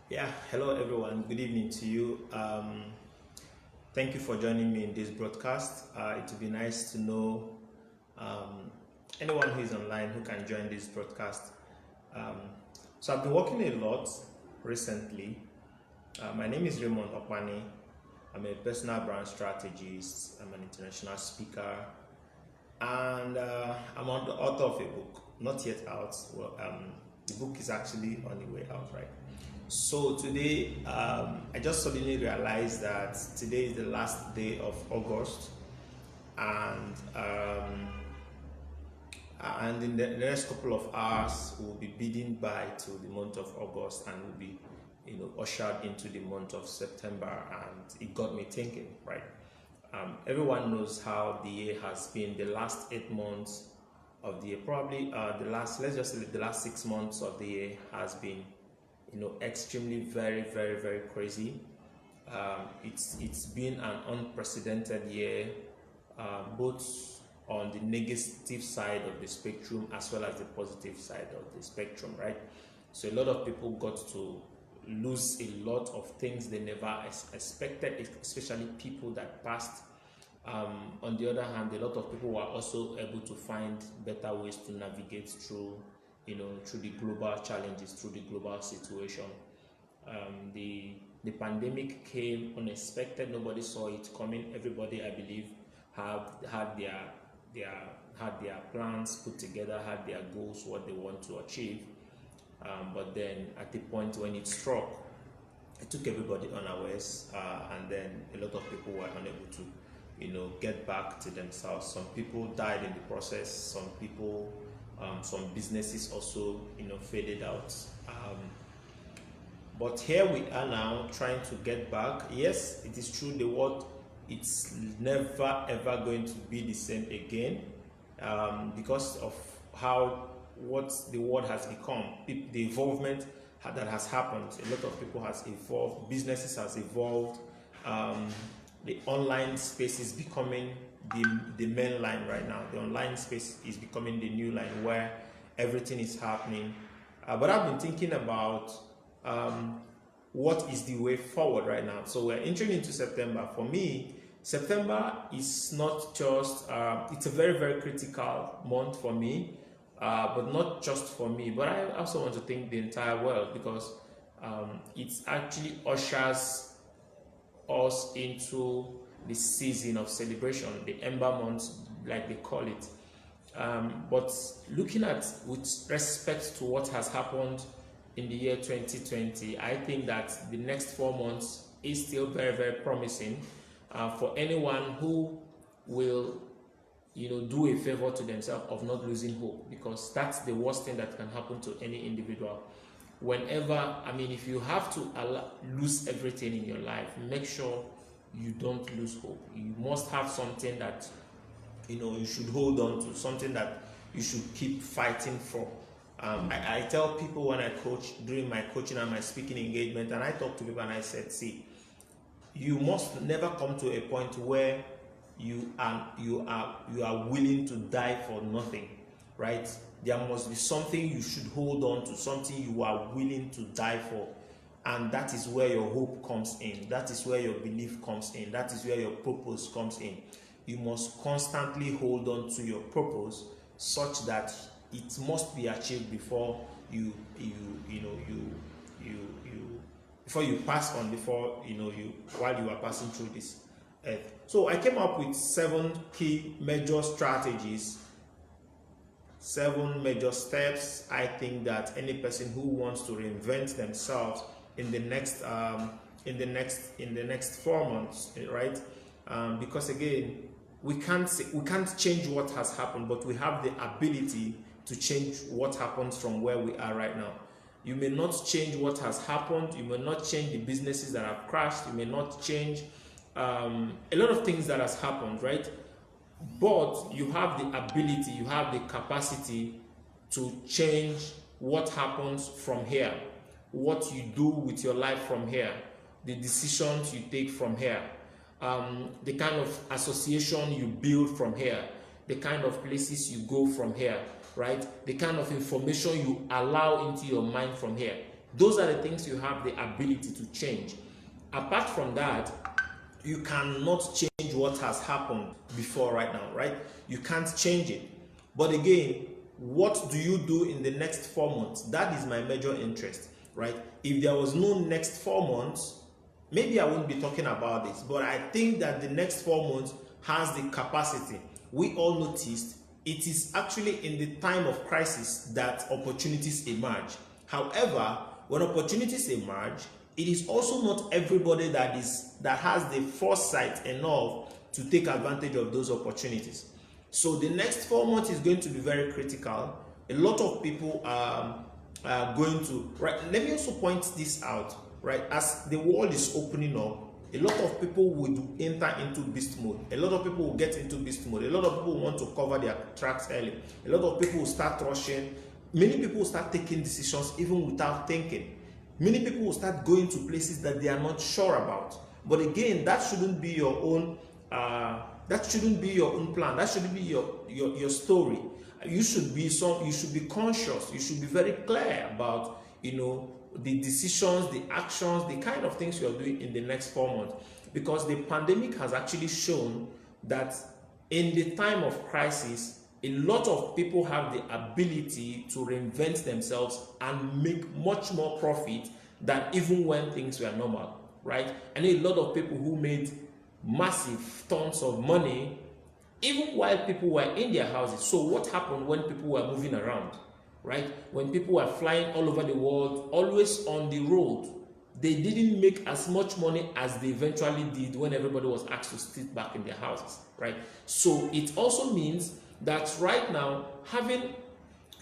Yeah, hello everyone. Good evening to you. Thank you for joining me in this broadcast. It would be nice to know um, anyone who is online who can join this broadcast. Um, so I've been working a lot recently. My name is Raymond Okpani. I'm a personal brand strategist. I'm an international speaker, and I'm the author of a book, not yet out. The book is actually on the way out, right? So today, I just suddenly realized that today is the last day of August, and in the next couple of hours, we'll be bidding bye to the month of August, and we'll be, ushered into the month of September. And it got me thinking, right? Everyone knows how the year has been. The last 8 months of the year, probably let's just say the last 6 months of the year has been extremely very crazy. It's been an unprecedented year, both on the negative side of the spectrum as well as the positive side of the spectrum, right? So a lot of people got to lose a lot of things they never expected, especially people that passed. On the other hand, a lot of people were also able to find better ways to navigate through through the global challenges, through the global situation. The pandemic came unexpected. Nobody saw it coming. Everybody, I believe, had their plans put together, had their goals, what they want to achieve. But then at the point when it struck, it took everybody unawares, and then a lot of people were unable to get back to themselves. Some people died in the process. Some people, some businesses also faded out. But here we are now trying to get back. Yes, it is true, the world, it's never ever going to be the same again, because of what the world has become, the involvement that has happened. A lot of people has evolved, businesses has evolved. The online space is becoming the main line right now. The online space is becoming the new line where everything is happening. But I've been thinking about what is the way forward right now. So we're entering into September. For me, September is not just, it's a very critical month for me, but not just for me, but I also want to thank the entire world, because it actually ushers us into the season of celebration, the Ember months, like they call it. But looking at with respect to what has happened in the year 2020, I think that the next 4 months is still very promising for anyone who will do a favor to themselves of not losing hope, because that's the worst thing that can happen to any individual. Whenever, if you have to lose everything in your life, make sure you don't lose hope. You must have something that you should hold on to, something that you should keep fighting for. I tell people when I coach, during my coaching and my speaking engagement, and I talk to people and I said, see, you must never come to a point where you are willing to die for nothing, right? There must be something you should hold on to, something you are willing to die for. And that is where your hope comes in. That is where your belief comes in. That is where your purpose comes in. You must constantly hold on to your purpose such that it must be achieved before you before you pass on, while you are passing through this earth. So I came up with 7 key major strategies, 7 major steps. I think that any person who wants to reinvent themselves in the next 4 months, right? Because again, we can't change what has happened, but we have the ability to change what happens from where we are right now. You may not change what has happened. You may not change the businesses that have crashed. You may not change a lot of things that has happened, right? But you have the ability, you have the capacity to change what happens from here, what you do with your life from here, the decisions you take from here, the kind of association you build from here, the kind of places you go from here, right? The kind of information you allow into your mind from here. Those are the things you have the ability to change. Apart from that, you cannot change what has happened before right now, right? You can't change it. But again, what do you do in the next 4 months? That is my major interest, right? If there was no next 4 months, maybe I wouldn't be talking about this, but I think that the next 4 months has the capacity. We all noticed it is actually in the time of crisis that opportunities emerge. However, when opportunities emerge, it is also not everybody that has the foresight enough to take advantage of those opportunities. So the next 4 months is going to be very critical. A lot of people are going to, right? Let me also point this out, right? As the world is opening up, a lot of people would enter into beast mode. A lot of people will get into beast mode. A lot of people want to cover their tracks early. A lot of people will start rushing. Many people will start taking decisions even without thinking. Many people will start going to places that they are not sure about. But again, that shouldn't be your own. That shouldn't be your own plan. That shouldn't be your story. You should be conscious. You should be very clear about the decisions, the actions, the kind of things you are doing in the next 4 months. Because the pandemic has actually shown that in the time of crisis, a lot of people have the ability to reinvent themselves and make much more profit than even when things were normal, right? I know a lot of people who made massive tons of money even while people were in their houses. So what happened when people were moving around, right? When people were flying all over the world, always on the road, they didn't make as much money as they eventually did when everybody was asked to sit back in their houses, right? So it also means that right now, having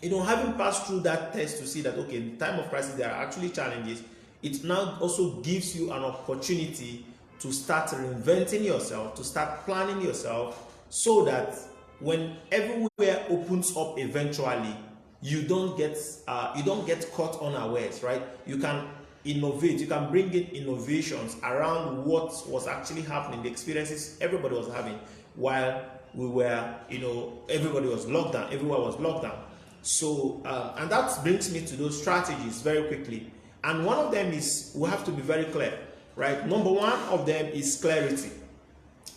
passed through that test to see that, okay, in the time of crisis, there are actually challenges, it now also gives you an opportunity to start reinventing yourself, to start planning yourself, so that when everywhere opens up eventually, you don't get caught unawares, right? You can innovate, you can bring in innovations around what was actually happening, the experiences everybody was having while we were, everybody was locked down, everywhere was locked down. So, and that brings me to those strategies very quickly. And one of them is, we have to be very clear, right? Number one of them is clarity.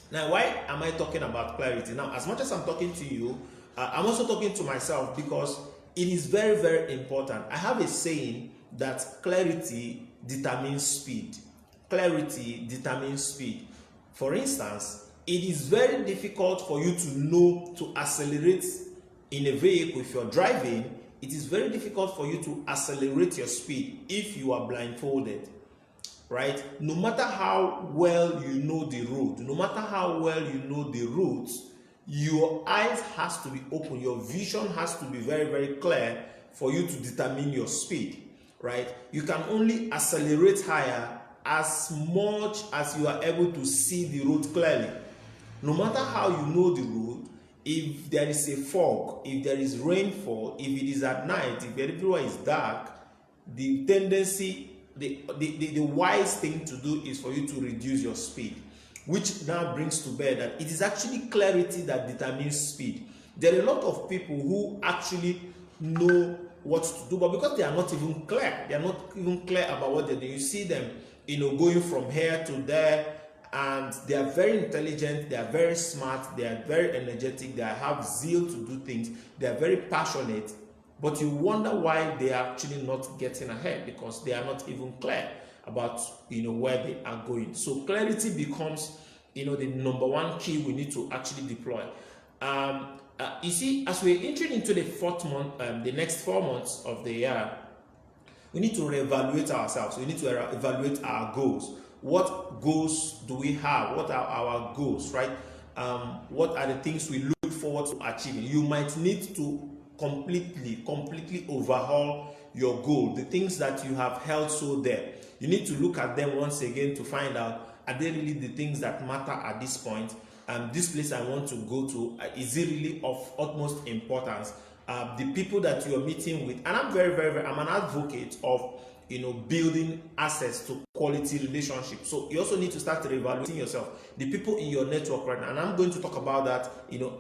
Now, why am I talking about clarity? Now, as much as I'm talking to you, I'm also talking to myself, because it is very, very important. I have a saying that clarity determines speed. Clarity determines speed. For instance, it is very difficult for you to know to accelerate in a vehicle. If you're driving, it is very difficult for you to accelerate your speed if you are blindfolded, right? No matter how well you know the road, no matter how well you know the routes, your eyes has to be open, your vision has to be very, very clear for you to determine your speed, right? You can only accelerate higher as much as you are able to see the road clearly. No matter how you know the road, if there is a fog, if there is rainfall, if it is at night, if everywhere is dark, the tendency, the wise thing to do is for you to reduce your speed, which now brings to bear that it is actually clarity that determines speed. There are a lot of people who actually know what to do, but because they are not even clear about what they do. You see them, going from here to there, and they are very intelligent, they are very smart, they are very energetic, they have zeal to do things, they are very passionate, but you wonder why they are actually not getting ahead, because they are not even clear about where they are going. So clarity becomes the number one key we need to actually deploy. You see, as we're entering into the fourth month, the next 4 months of the year, we need to reevaluate ourselves. We need to evaluate our goals. What goals do we have? What are our goals, right? What are the things we look forward to achieving? You might need to completely overhaul your goal, the things that you have held so dear. You need to look at them once again to find out, are they really the things that matter at this point? This place I want to go to, is it really of utmost importance? The people that you are meeting with, and I'm I'm an advocate of building access to quality relationships. So you also need to start reevaluating yourself, the people in your network right now. And I'm going to talk about that,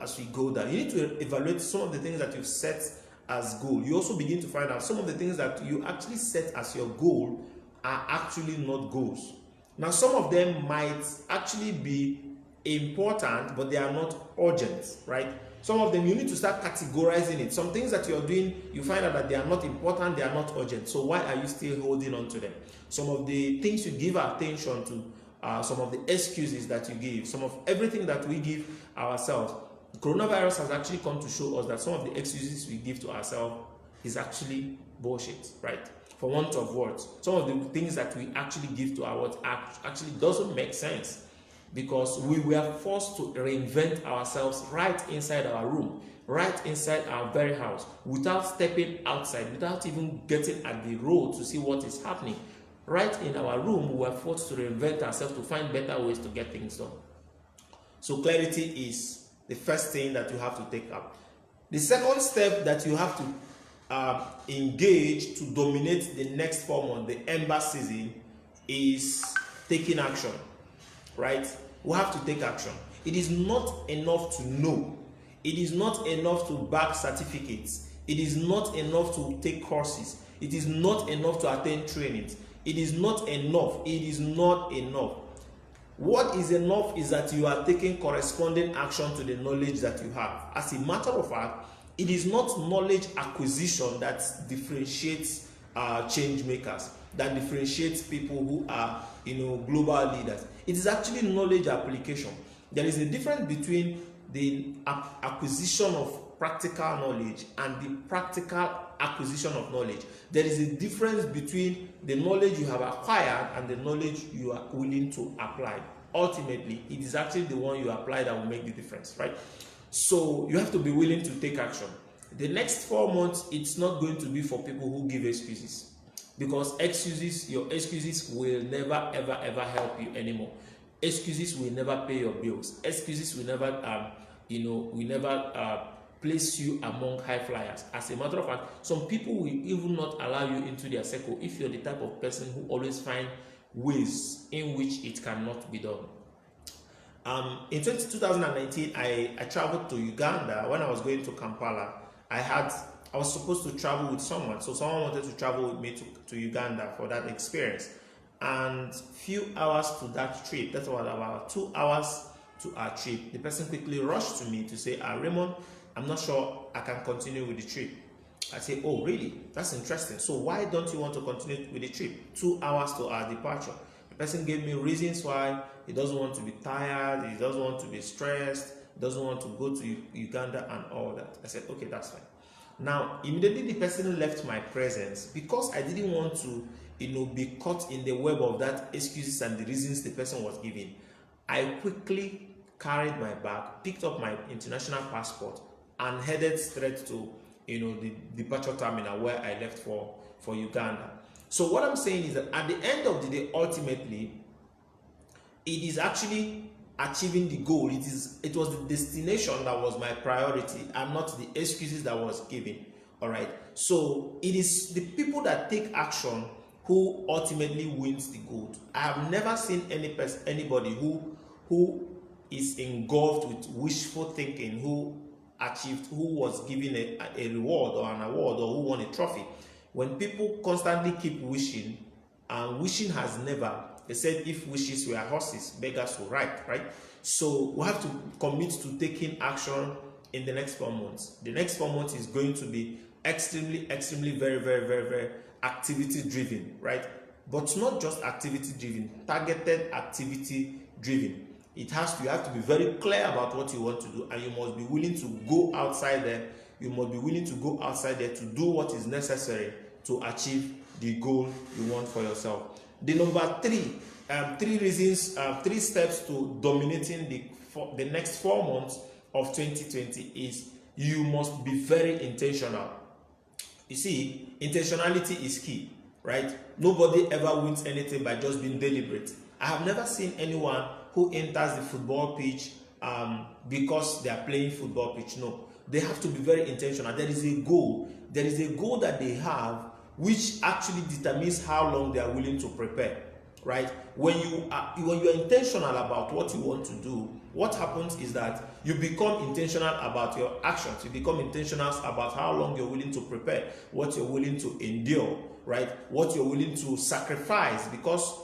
as we go down. You need to evaluate some of the things that you've set as goal, you also begin to find out some of the things that you actually set as your goal are actually not goals. Now, some of them might actually be important, but they are not urgent, right? Some of them you need to start categorizing it. Some things that you're doing, you find out that they are not important, they are not urgent. So why are you still holding on to them? Some of the things you give attention to, some of the excuses that you give, some of everything that we give ourselves. Coronavirus has actually come to show us that some of the excuses we give to ourselves is actually bullshit, right? For want of words. Some of the things that we actually give to our words actually doesn't make sense, because we were forced to reinvent ourselves right inside our room, right inside our very house, without stepping outside, without even getting at the road to see what is happening. Right in our room, we were forced to reinvent ourselves to find better ways to get things done. So clarity is the first thing that you have to take up. The second step that you have to engage to dominate the next 4 months, the ember season, is taking action. Right? We have to take action. It is not enough to know. It is not enough to back certificates. It is not enough to take courses. It is not enough to attend trainings. It is not enough. It is not enough. What is enough is that you are taking corresponding action to the knowledge that you have. As a matter of fact, it is not knowledge acquisition that differentiates change makers, that differentiates people who are, global leaders. It is actually knowledge application. There is a difference between the acquisition of practical knowledge and the practical acquisition of knowledge. There is a difference between the knowledge you have acquired and the knowledge you are willing to apply. Ultimately, it is actually the one you apply that will make the difference, right? So you have to be willing to take action. The next 4 months, it's not going to be for people who give excuses, because your excuses will never ever help you anymore. Excuses will never pay your bills. Excuses will never place you among high flyers. As a matter of fact, some people will even not allow you into their circle if you're the type of person who always find ways in which it cannot be done. In 2019, I traveled to Uganda. When I was going to Kampala, I was supposed to travel with someone. So someone wanted to travel with me to Uganda for that experience. And few hours to that trip, that was about 2 hours to our trip, the person quickly rushed to me to say, Raymond, I'm not sure I can continue with the trip. I say, oh, really? That's interesting. So why don't you want to continue with the trip? 2 hours to our departure. The person gave me reasons why. He doesn't want to be tired. He doesn't want to be stressed. He doesn't want to go to Uganda and all that. I said, okay, that's fine. Now, immediately the person left my presence because I didn't want to, be caught in the web of that excuses and the reasons the person was giving. I quickly carried my bag, picked up my international passport, and headed straight to, the departure terminal where I left for Uganda. So what I'm saying is that at the end of the day, ultimately, it is actually achieving the goal. It was the destination that was my priority and not the excuses that was given. All right. So it is the people that take action who ultimately wins the goal. I have never seen anybody who is engulfed with wishful thinking, who was given a reward or an award, or who won a trophy. When people constantly keep wishing, and wishing has never, they said if wishes were horses, beggars will ride, right? So we have to commit to taking action in the next 4 months. The next 4 months is going to be extremely, very, very, very, very activity driven, right? But not just activity driven, targeted activity driven. You have to be very clear about what you want to do, and you must be willing to go outside there. You must be willing to go outside there to do what is necessary to achieve the goal you want for yourself. The number three steps to dominating the next 4 months of 2020 is you must be very intentional. You see, intentionality is key, right? Nobody ever wins anything by just being deliberate. I have never seen anyone who enters the football pitch because they are playing football pitch. No, they have to be very intentional. There is a goal. There is a goal that they have which actually determines how long they are willing to prepare, right? When you are intentional about what you want to do, what happens is that you become intentional about your actions. You become intentional about how long you're willing to prepare, what you're willing to endure, right? What you're willing to sacrifice, because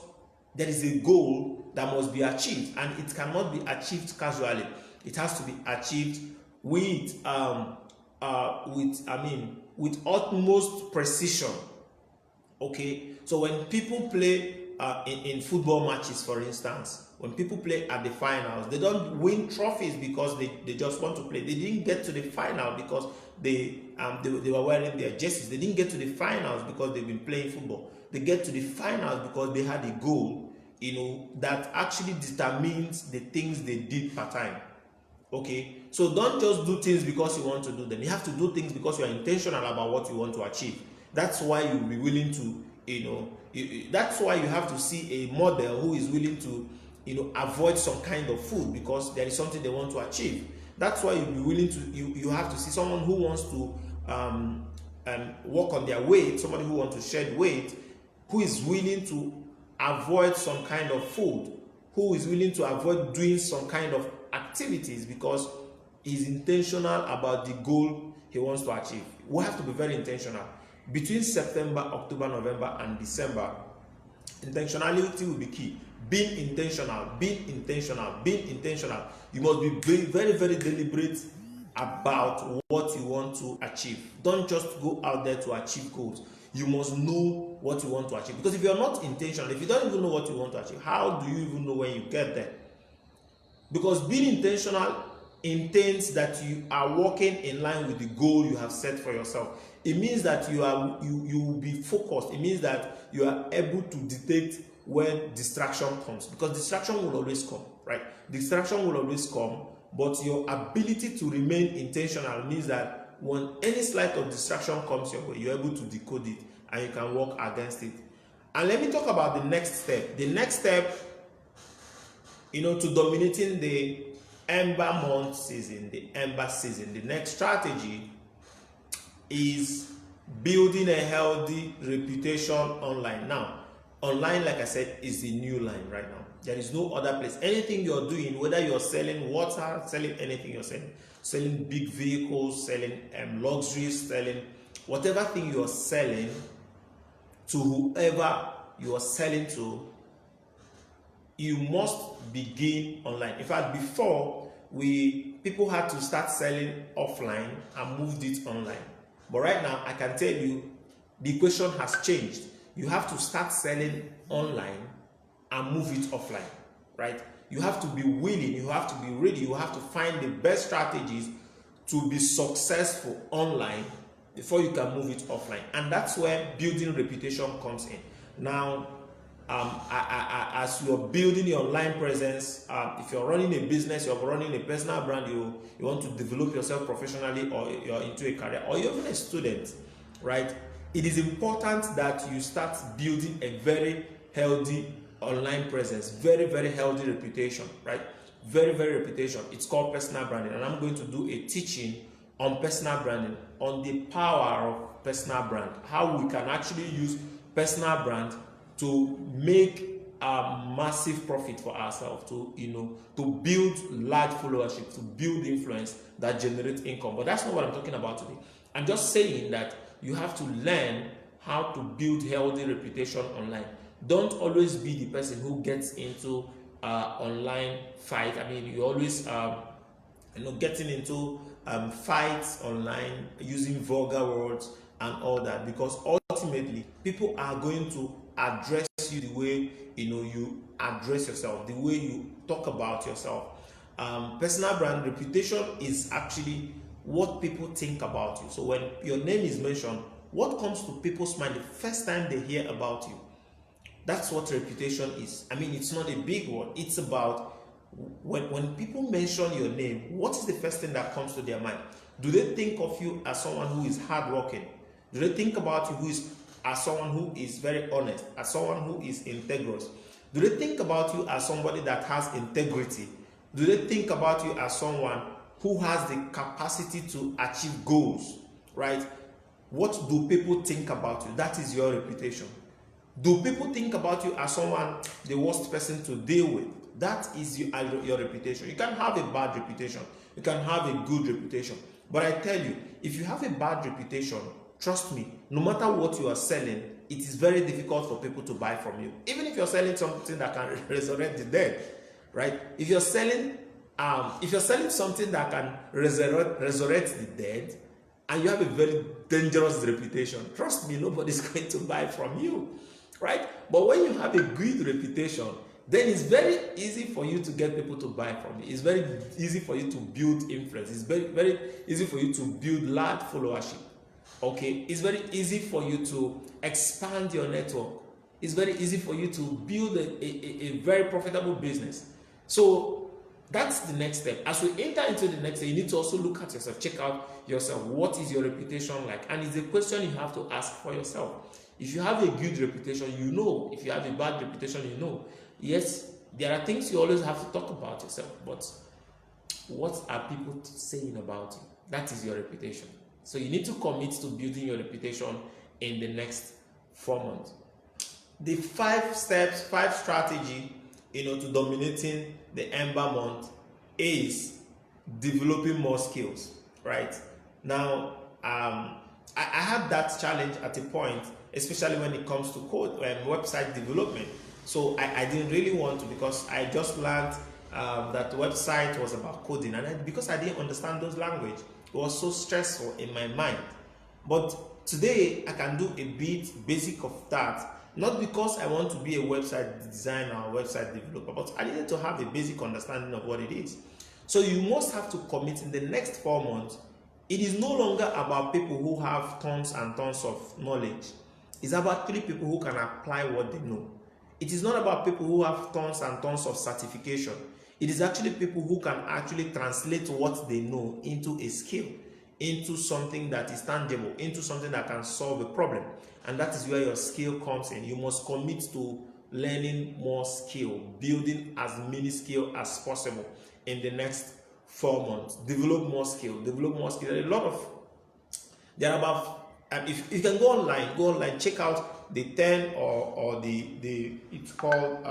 there is a goal that must be achieved, and it cannot be achieved casually. It has to be achieved with utmost precision. Okay, so when people play in football matches, for instance, when people play at the finals, they don't win trophies because they just want to play. They didn't get to the final because they were wearing their jerseys. They didn't get to the finals because they've been playing football. They get to the finals because they had a goal, that actually determines the things they did per time. Okay, so don't just do things because you want to do them. You have to do things because you are intentional about what you want to achieve. That's why you'll be willing to, that's why you have to see a model who is willing to, avoid some kind of food because there is something they want to achieve. That's why you'll be willing to, you have to see someone who wants to work on their weight, somebody who wants to shed weight, who is willing to avoid some kind of food, who is willing to avoid doing some kind of activities because he's intentional about the goal he wants to achieve. We have to be very intentional. Between September, October, November, and December, intentionality will be key. Being intentional, being intentional, being intentional. You must be very, very deliberate about what you want to achieve. Don't just go out there to achieve goals. You must know what you want to achieve. Because if you're not intentional, if you don't even know what you want to achieve, how do you even know when you get there? Because being intentional intends that you are working in line with the goal you have set for yourself. It means that you will be focused. It means that you are able to detect when distraction comes, because distraction will always come, right? Distraction will always come, but your ability to remain intentional means that when any slight of distraction comes your way, you're able to decode it and you can work against it. And let me talk about the next step. The next step, to dominating the Ember month season, the Ember season, the next strategy is building a healthy reputation online. Now, online, like I said, is the new line right now. There is no other place. Anything you're doing, whether you're selling water, selling anything you're selling big vehicles, selling luxuries, selling whatever thing you're selling to whoever you are selling to, you must begin online. In fact, before, people had to start selling offline and moved it online. But right now, I can tell you, the equation has changed. You have to start selling online and move it offline, right? You have to be willing, you have to be ready, you have to find the best strategies to be successful online before you can move it offline. And that's where building reputation comes in. Now, as you're building your online presence, if you're running a business, you're running a personal brand, you want to develop yourself professionally, or you're into a career, or you're even a student, right? It is important that you start building a very healthy online presence, very, very healthy reputation, right? Very, very reputation. It's called personal branding, and I'm going to do a teaching on personal branding, on the power of personal brand, how we can actually use personal brand to make a massive profit for ourselves, to build large followership, to build influence that generates income. But that's not what I'm talking about today. I'm just saying that you have to learn how to build healthy reputation online. Don't always be the person who gets into online fight. I mean, you always getting into fights online using vulgar words and all that, because ultimately people are going to address you the way you address yourself, the way you talk about yourself. Personal brand reputation is actually what people think about you. So when your name is mentioned, what comes to people's mind the first time they hear about you? That's what reputation is. I mean, it's not a big word. It's about when people mention your name, what is the first thing that comes to their mind? Do they think of you as someone who is hardworking? Do they think about you as someone who is very honest, as someone who is integrous? Do they think about you as somebody that has integrity? Do they think about you as someone who has the capacity to achieve goals, right? What do people think about you? That is your reputation. Do people think about you as someone, the worst person to deal with? That is your reputation. You can have a bad reputation, you can have a good reputation, but I tell you, if you have a bad reputation, trust me, no matter what you are selling, it is very difficult for people to buy from you. Even if you're selling something that can resurrect the dead, right? If you're selling something that can resurrect the dead, and you have a very dangerous reputation, trust me, nobody's going to buy from you, right? But when you have a good reputation, then it's very easy for you to get people to buy from you. It's very easy for you to build influence. It's very, very easy for you to build large followership. Okay, it's very easy for you to expand your network. It's very easy for you to build a very profitable business. So that's the next step. As we enter into the next step, you need to also look at yourself, check out yourself. What is your reputation like? And it's a question you have to ask for yourself. If you have a good reputation, you know. If you have a bad reputation, you know. Yes, there are things you always have to talk about yourself, but what are people saying about you? That is your reputation. So you need to commit to building your reputation in the next 4 months. The 5 steps, 5 strategy, to dominating the Ember month is developing more skills, right? Now, I had that challenge at a point, especially when it comes to code and website development. So I didn't really want to, because I just learned that the website was about coding, and because I didn't understand those language, it was so stressful in my mind. But today I can do a bit basic of that, not because I want to be a website designer or website developer, but I needed to have a basic understanding of what it is. So you must have to commit in the next 4 months. It is no longer about people who have tons and tons of knowledge. It's about 3 people who can apply what they know. It is not about people who have tons and tons of certification. It is actually people who can actually translate what they know into a skill, into something that is tangible, into something that can solve a problem. And that is where your skill comes in. You must commit to learning more skill, building as many skills as possible in the next 4 months. Develop more skill, develop more skill. There are about, if you can go online, check out the 10 or the it's called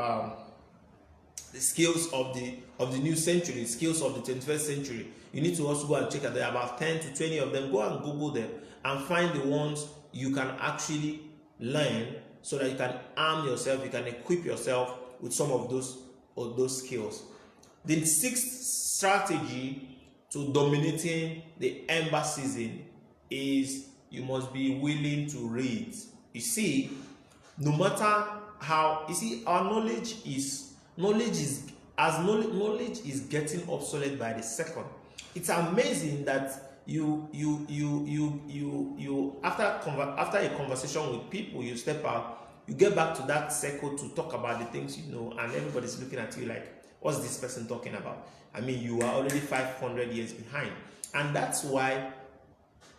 the skills of the new century, skills of the 21st century. You need to also go and check out. There are about 10 to 20 of them. Go and Google them and find the ones you can actually learn, so that you can arm yourself, you can equip yourself with some of those skills. The 6th strategy to dominating the Ember season is you must be willing to read. You see, no matter how, our knowledge is getting obsolete by the second. It's amazing that you after a conversation with people, you step out, you get back to that circle to talk about the things you know, and everybody's looking at you like, what's this person talking about? I mean, you are already 500 years behind. And that's why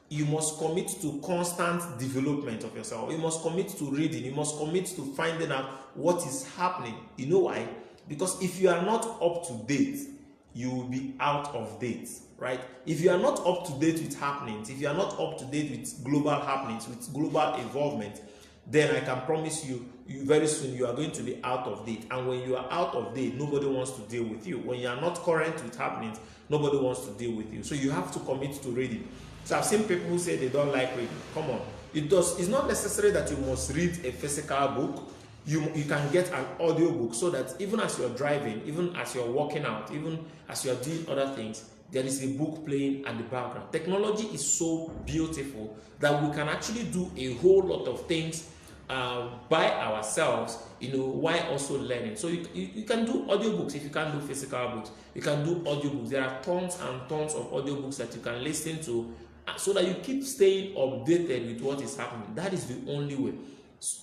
you must commit to constant development of yourself. You must commit to reading. You must commit to finding out what is happening. You know why? Because if you are not up to date, you will be out of date, right? If you are not up to date with happenings, if you are not up to date with global happenings, with global involvement, then I can promise you, very soon you are going to be out of date. And when you are out of date, nobody wants to deal with you. When you are not current with happenings, nobody wants to deal with you. So you have to commit to reading. So I've seen people who say they don't like reading. Come on. It's not necessary that you must read a physical book. You can get an audio book, so that even as you're driving, even as you're working out, even as you're doing other things, there is a book playing at the background. Technology is so beautiful that we can actually do a whole lot of things by ourselves, while also learning. So you can do audiobooks if you can't do physical books. You can do audiobooks. There are tons and tons of audiobooks that you can listen to, so that you keep staying updated with what is happening. That is the only way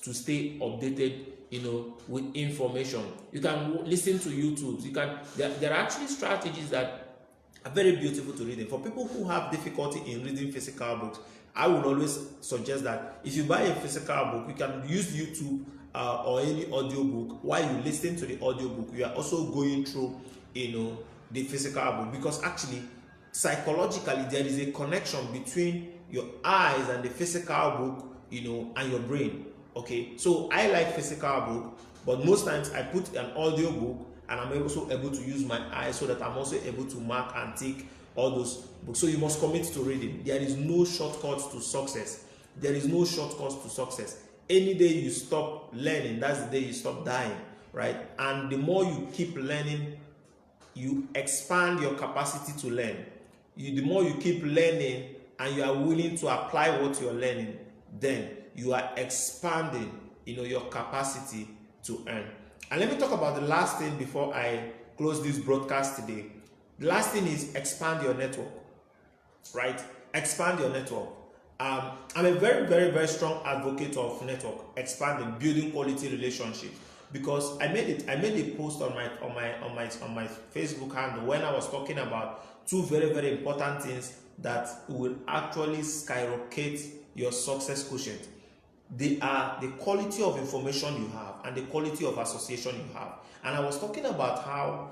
to stay updated, with information. You can listen to YouTube. There are actually strategies that are very beautiful to read. For people who have difficulty in reading physical books, I would always suggest that if you buy a physical book, you can use YouTube or any audio book. While you listen to the audio book, you are also going through, the physical book, because actually, psychologically, there is a connection between your eyes and the physical book, and your brain. Okay, so I like physical book, but most times I put an audio book, and I'm also able to use my eyes so that I'm also able to mark and tick all those books. So you must commit to reading. There is no shortcut to success. There is no shortcut to success. Any day you stop learning, that's the day you stop dying, right? And the more you keep learning, you expand your capacity to learn. The more you keep learning and you are willing to apply what you're learning, then you are expanding, your capacity to earn. And let me talk about the last thing before I close this broadcast today. The last thing is expand your network, right? Expand your network. I'm a very, very, very strong advocate of network expanding, building quality relationships. Because I made a post on my Facebook handle when I was talking about two very, very important things that will actually skyrocket your success quotient. They are the quality of information you have and the quality of association you have. And I was talking about how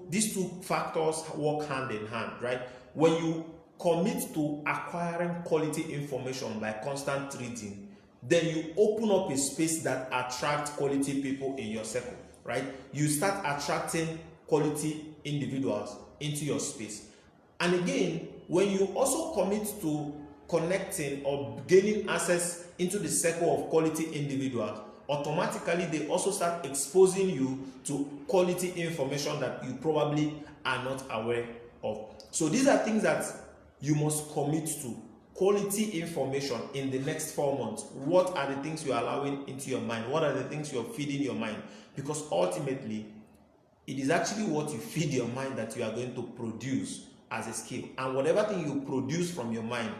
these two factors work hand in hand, right? When you commit to acquiring quality information by constant reading, then you open up a space that attracts quality people in your circle, right? You start attracting quality individuals into your space. And again, when you also commit to connecting or gaining access into the circle of quality individuals, automatically they also start exposing you to quality information that you probably are not aware of. So these are things that you must commit to. Quality information in the next 4 months. What are the things you are allowing into your mind? What are the things you are feeding your mind? Because ultimately, it is actually what you feed your mind that you are going to produce as a skill. And whatever thing you produce from your mind,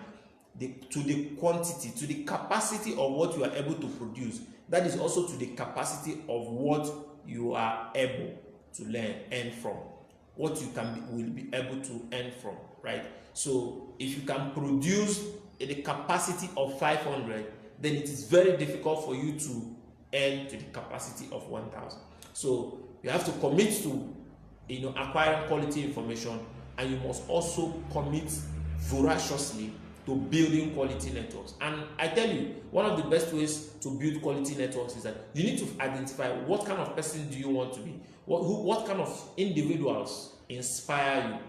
to the quantity, to the capacity of what you are able to produce, that is also to the capacity of what you are able to earn from. What you will be able to earn from, right? So if you can produce the capacity of 500, then it is very difficult for you to earn to the capacity of 1,000. So you have to commit to acquiring quality information, and you must also commit voraciously to building quality networks. And I tell you, one of the best ways to build quality networks is that you need to identify what kind of person do you want to be, what kind of individuals inspire you,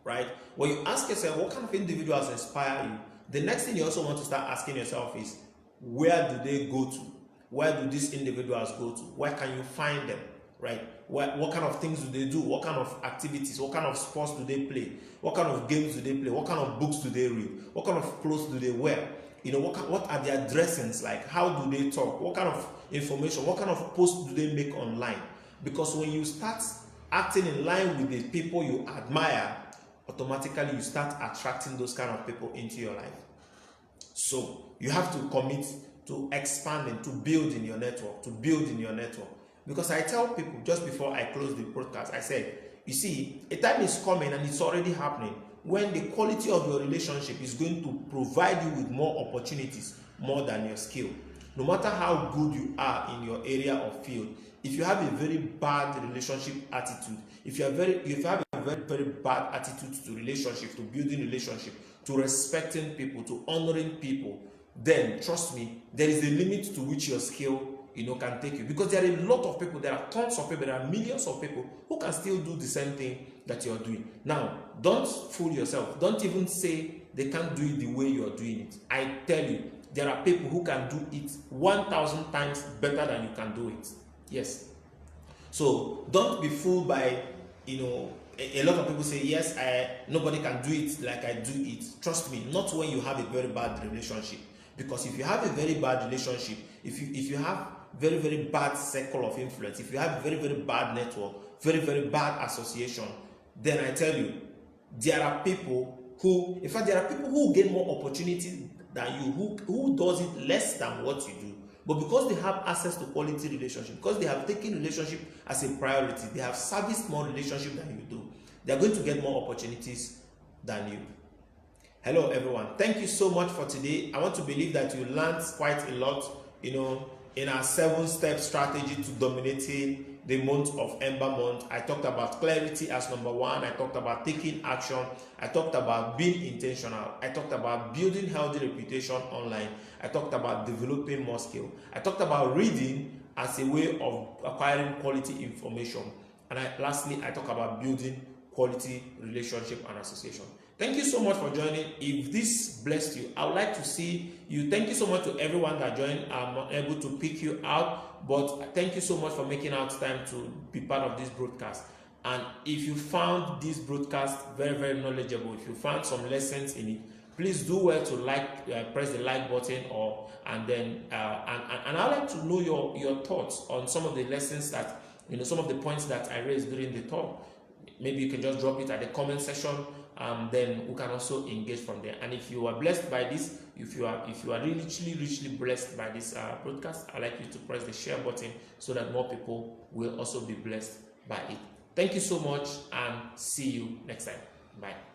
right? When you ask yourself what kind of individuals inspire you, the next thing you also want to start asking yourself is, where do they go to? Where do these individuals go to? Where can you find them, right? What kind of things do they do? What kind of activities? What kind of sports do they play? What kind of games do they play? What kind of books do they read? What kind of clothes do they wear? What are their dressings like? How do they talk? What kind of information? What kind of posts do they make online? Because when you start acting in line with the people you admire, automatically you start attracting those kind of people into your life. So you have to commit to expanding, to building your network, Because I tell people just before I close the broadcast, I said, you see, a time is coming and it's already happening when the quality of your relationship is going to provide you with more opportunities, more than your skill. No matter how good you are in your area of field, if you have a very bad relationship attitude, if you have a very, very bad attitude to relationship, to building relationship, to respecting people, to honoring people, then trust me, there is a limit to which your skill can take you. Because there are a lot of people, there are tons of people, there are millions of people who can still do the same thing that you're doing. Now, don't fool yourself. Don't even say they can't do it the way you're doing it. I tell you, there are people who can do it 1,000 times better than you can do it. Yes. So don't be fooled by, a lot of people say, yes, nobody can do it like I do it. Trust me, not when you have a very bad relationship. Because if you have a very bad relationship, if you have very, very bad circle of influence, if you have very, very bad network, very, very bad association, then I tell you, there are people who gain more opportunities than you, who does it less than what you do. But because they have access to quality relationship, because they have taken relationship as a priority, they have serviced more relationship than you do, they are going to get more opportunities than you. Hello everyone, thank you so much for today. I want to believe that you learned quite a lot, in our 7-step strategy to dominating the month of Ember month. I talked about clarity as number 1. I talked about taking action. I talked about being intentional. I talked about building healthy reputation online. I talked about developing more skill. I talked about reading as a way of acquiring quality information. And lastly, I talk about building quality relationship and association. Thank you so much for joining. If this blessed you, I would like to see you. Thank you so much to everyone that joined. I'm not able to pick you out, but thank you so much for making out time to be part of this broadcast. And if you found this broadcast very, very knowledgeable, if you found some lessons in it, please do well to press the like button, and I'd like to know your thoughts on some of the lessons that, some of the points that I raised during the talk. Maybe you can just drop it at the comment section. Then we can also engage from there. And if you are blessed by this, if you are richly blessed by this broadcast, I'd like you to press the share button so that more people will also be blessed by it. Thank you so much, and see you next time. Bye.